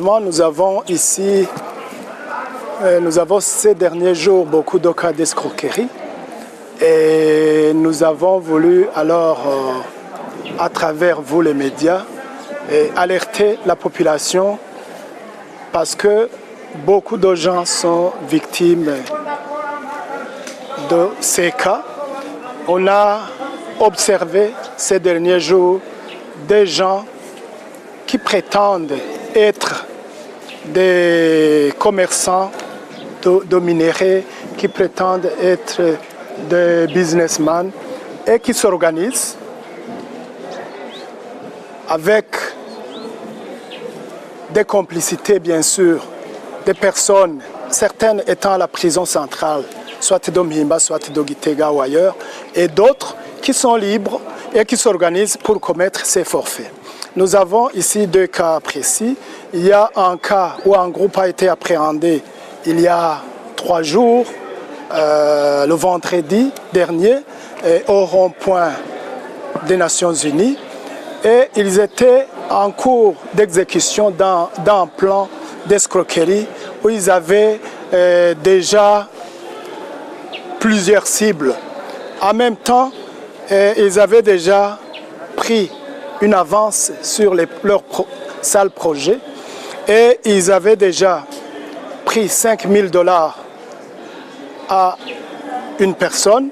Malheureusement, nous avons ici, ces derniers jours beaucoup de cas d'escroquerie et nous avons voulu alors, à travers vous les médias, alerter la population parce que beaucoup de gens sont victimes de ces cas. On a observé ces derniers jours des gens qui prétendent être des commerçants de minerais, qui prétendent être des businessmen et qui s'organisent avec des complicités, bien sûr, des personnes, certaines étant à la prison centrale, soit de Mhimba, soit de Gitega ou ailleurs, et d'autres qui sont libres et qui s'organisent pour commettre ces forfaits. Nous avons ici deux cas précis. Il y a un cas où un groupe a été appréhendé il y a 3 jours, le vendredi dernier, au rond-point des Nations Unies. Et ils étaient en cours d'exécution d'un plan d'escroquerie où ils avaient déjà plusieurs cibles. En même temps, ils avaient déjà pris une avance sur leur sale projet et ils avaient déjà pris 5 000 $ à une personne,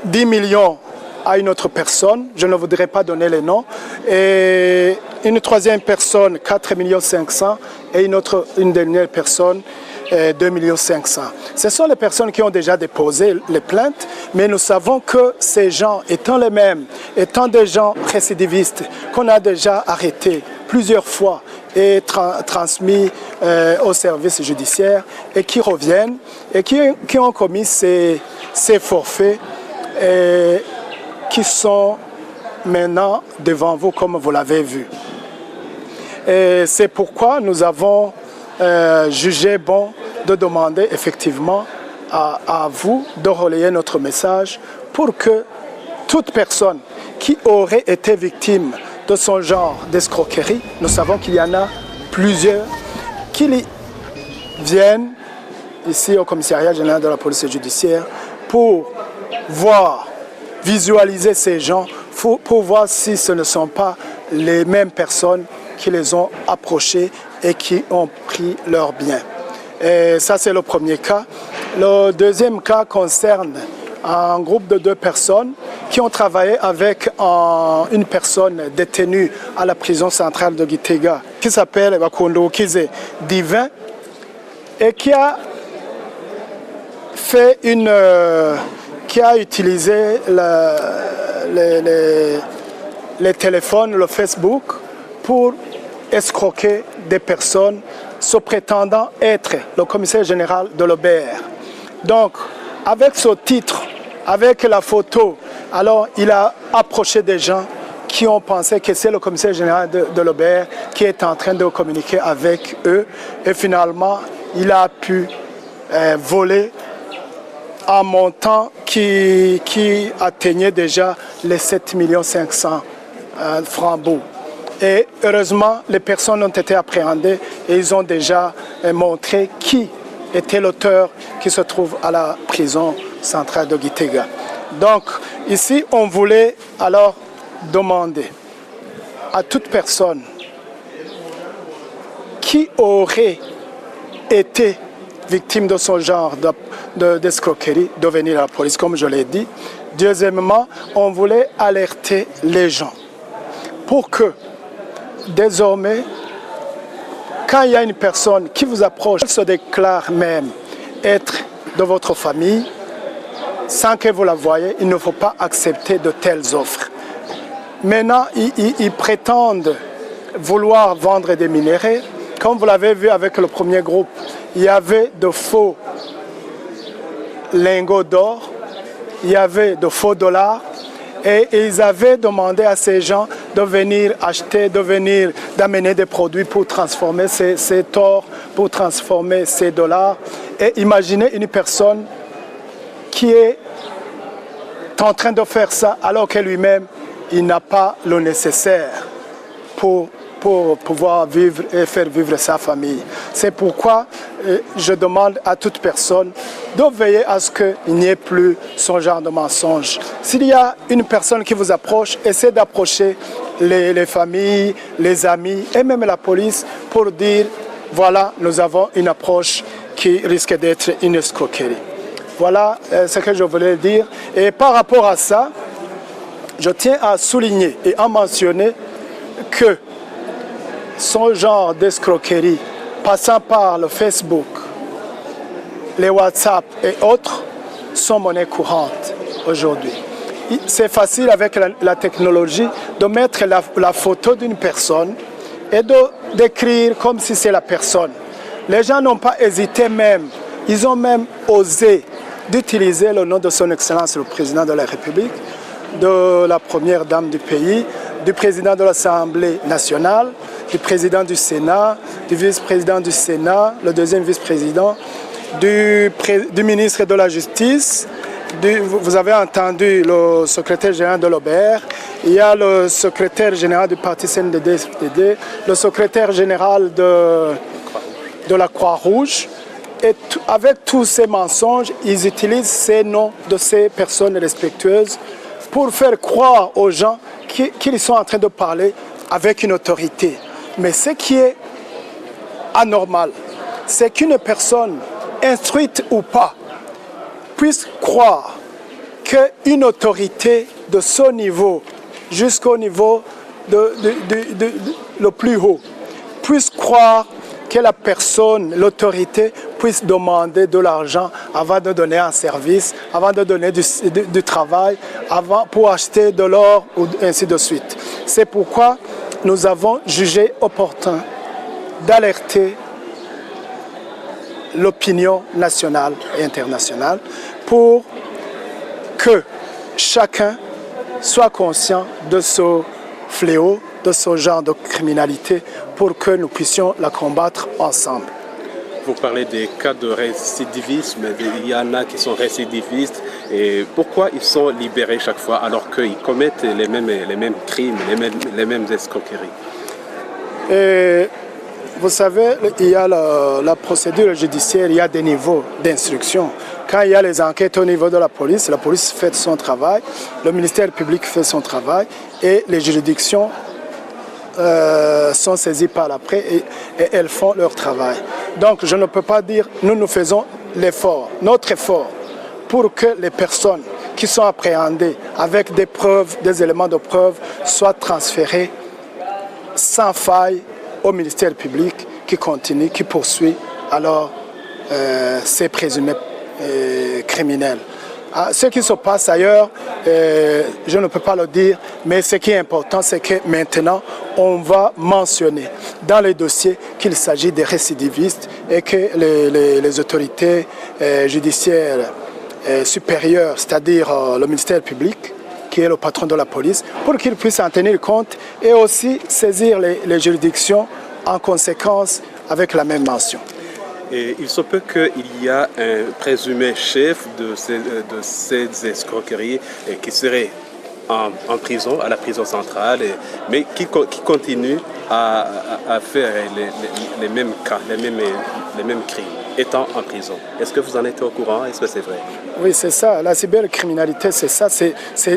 10 millions à une autre personne, je ne voudrais pas donner les noms, et une troisième personne, 4 500 000, et une dernière personne, 2 500 000. Ce sont les personnes qui ont déjà déposé les plaintes, mais nous savons que ces gens, étant les mêmes, étant des gens récidivistes, qu'on a déjà arrêtés plusieurs fois et transmis au service judiciaire, et qui reviennent, et qui ont commis ces forfaits, et qui sont maintenant devant vous, comme vous l'avez vu. Et c'est pourquoi nous avons jugé bon de demander effectivement à vous de relayer notre message pour que toute personne qui aurait été victime de son genre d'escroquerie, nous savons qu'il y en a plusieurs, qui viennent ici au commissariat général de la police judiciaire pour voir, visualiser ces gens, pour voir si ce ne sont pas les mêmes personnes qui les ont approchés et qui ont pris leurs biens. Et ça, c'est le premier cas. Le deuxième cas concerne un groupe de 2 personnes qui ont travaillé avec une personne détenue à la prison centrale de Gitega, qui s'appelle Bakondo Kize Divin, et qui a fait qui a utilisé les téléphones, le Facebook, pour escroquer des personnes se prétendant être le commissaire général de l'OBR. Donc, avec ce titre, avec la photo, alors il a approché des gens qui ont pensé que c'est le commissaire général de l'OBR qui est en train de communiquer avec eux. Et finalement, il a pu voler un montant qui atteignait déjà les 7 500 000 francs bout. Et heureusement, les personnes ont été appréhendées et ils ont déjà montré qui était l'auteur qui se trouve à la prison centrale de Gitega. Donc ici, on voulait alors demander à toute personne qui aurait été victime de ce genre d'escroquerie de venir à la police, comme je l'ai dit. Deuxièmement, on voulait alerter les gens pour que désormais, quand il y a une personne qui vous approche, elle se déclare même être de votre famille, sans que vous la voyez, il ne faut pas accepter de telles offres. Maintenant, ils prétendent vouloir vendre des minerais. Comme vous l'avez vu avec le premier groupe, il y avait de faux lingots d'or, il y avait de faux dollars, et ils avaient demandé à ces gens de venir acheter, d'amener des produits pour transformer ces or, pour transformer ces dollars. Et imaginez une personne qui est en train de faire ça alors que lui-même, il n'a pas le nécessaire pour pour pouvoir vivre et faire vivre sa famille. C'est pourquoi je demande à toute personne de veiller à ce qu'il n'y ait plus ce genre de mensonge. S'il y a une personne qui vous approche, essayez d'approcher les familles, les amis et même la police pour dire voilà, nous avons une approche qui risque d'être une escroquerie. Voilà ce que je voulais dire. Et par rapport à ça, je tiens à souligner et à mentionner que ce genre d'escroquerie passant par le Facebook, les WhatsApp et autres sont monnaie courante aujourd'hui. C'est facile avec la technologie de mettre la photo d'une personne et d'écrire comme si c'est la personne. Les gens n'ont pas hésité même, ils ont même osé d'utiliser le nom de son Excellence le Président de la République, de la première dame du pays, du président de l'Assemblée nationale, du président du Sénat, du vice-président du Sénat, le deuxième vice-président, du ministre de la Justice, vous avez entendu le secrétaire général de l'OBR, il y a le secrétaire général du parti CNDD-FDD, le secrétaire général de la Croix-Rouge. Et avec tous ces mensonges, ils utilisent ces noms de ces personnes respectueuses pour faire croire aux gens qu'ils sont en train de parler avec une autorité. Mais ce qui est anormal, c'est qu'une personne, instruite ou pas, puisse croire qu'une autorité de ce niveau jusqu'au niveau le plus haut, puisse croire que la personne, l'autorité, puisse demander de l'argent avant de donner un service, avant de donner du travail, pour acheter de l'or, ou ainsi de suite. C'est pourquoi nous avons jugé opportun d'alerter l'opinion nationale et internationale pour que chacun soit conscient de ce fléau, de ce genre de criminalité, pour que nous puissions la combattre ensemble. Vous parlez des cas de récidivisme, il y en a qui sont récidivistes, et pourquoi ils sont libérés chaque fois alors qu'ils commettent les mêmes crimes, les mêmes escroqueries? Et vous savez, il y a la procédure judiciaire, il y a des niveaux d'instruction. Quand il y a les enquêtes au niveau de la police fait son travail, le ministère public fait son travail et les juridictions sont saisies par l'après et elles font leur travail. Donc je ne peux pas dire, nous faisons l'effort, notre effort, pour que les personnes qui sont appréhendées avec des preuves, des éléments de preuve, soient transférées sans faille au ministère public qui continue, qui poursuit alors ces présumés criminels. Ce qui se passe ailleurs, je ne peux pas le dire, mais ce qui est important, c'est que maintenant, on va mentionner dans les dossiers qu'il s'agit des récidivistes et que les autorités judiciaires supérieures, c'est-à-dire le ministère public, qui est le patron de la police, pour qu'ils puissent en tenir compte et aussi saisir les juridictions en conséquence avec la même mention. Et il se peut qu'il y a un présumé chef de ces escroqueries qui serait en prison, à la prison centrale, mais qui continue à faire les mêmes cas, les mêmes crimes, étant en prison. Est-ce que vous en êtes au courant? Est-ce que c'est vrai? Oui, c'est ça. La cybercriminalité, c'est ça. Ce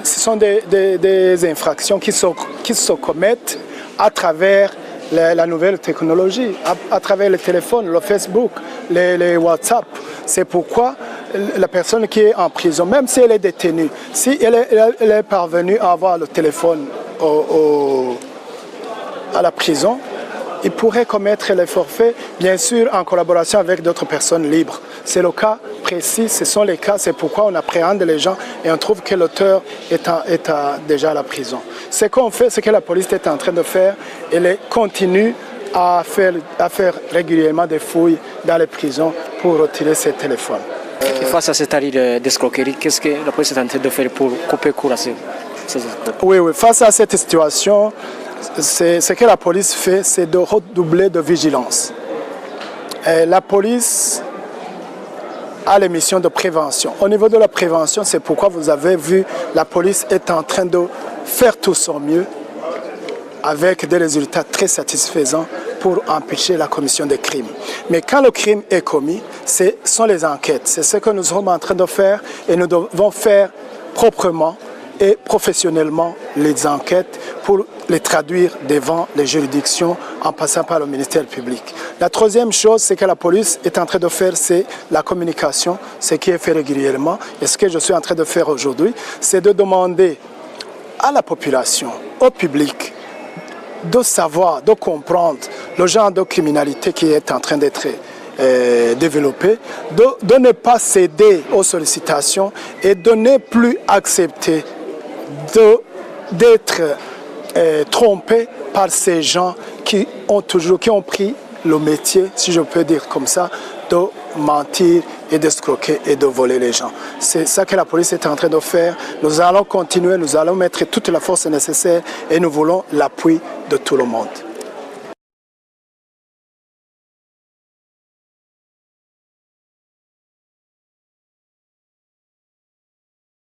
sont des infractions qui se commettent à travers la nouvelle technologie, à travers le téléphone, le Facebook, les WhatsApp. C'est pourquoi la personne qui est en prison, même si elle est détenue, si elle est parvenue à avoir le téléphone à la prison, il pourrait commettre les forfaits, bien sûr en collaboration avec d'autres personnes libres. C'est le cas précis, ce sont les cas, c'est pourquoi on appréhende les gens et on trouve que l'auteur est déjà à la prison. Ce qu'on fait, ce que la police est en train de faire, elle continue à faire régulièrement des fouilles dans les prisons pour retirer ces téléphones. Et face à cette allée d'escroquerie, qu'est-ce que la police est en train de faire pour couper court à ces escroqueries? Oui, face à cette situation, ce que la police fait, c'est de redoubler de vigilance. Et la police a les missions de prévention. Au niveau de la prévention, c'est pourquoi vous avez vu, la police est en train de faire tout son mieux avec des résultats très satisfaisants pour empêcher la commission des crimes. Mais quand le crime est commis, ce sont les enquêtes. C'est ce que nous sommes en train de faire et nous devons faire proprement et professionnellement les enquêtes pour les traduire devant les juridictions en passant par le ministère public. La troisième chose, c'est que la police est en train de faire, c'est la communication, ce qui est fait régulièrement. Et ce que je suis en train de faire aujourd'hui, c'est de demander à la population, au public, de savoir, de comprendre le genre de criminalité qui est en train d'être développé, de ne pas céder aux sollicitations et de ne plus accepter d'être trompé par ces gens qui ont pris le métier, si je peux dire comme ça, de mentir et d'escroquer et de voler les gens. C'est ça que la police est en train de faire. Nous allons continuer, nous allons mettre toute la force nécessaire et nous voulons l'appui de tout le monde.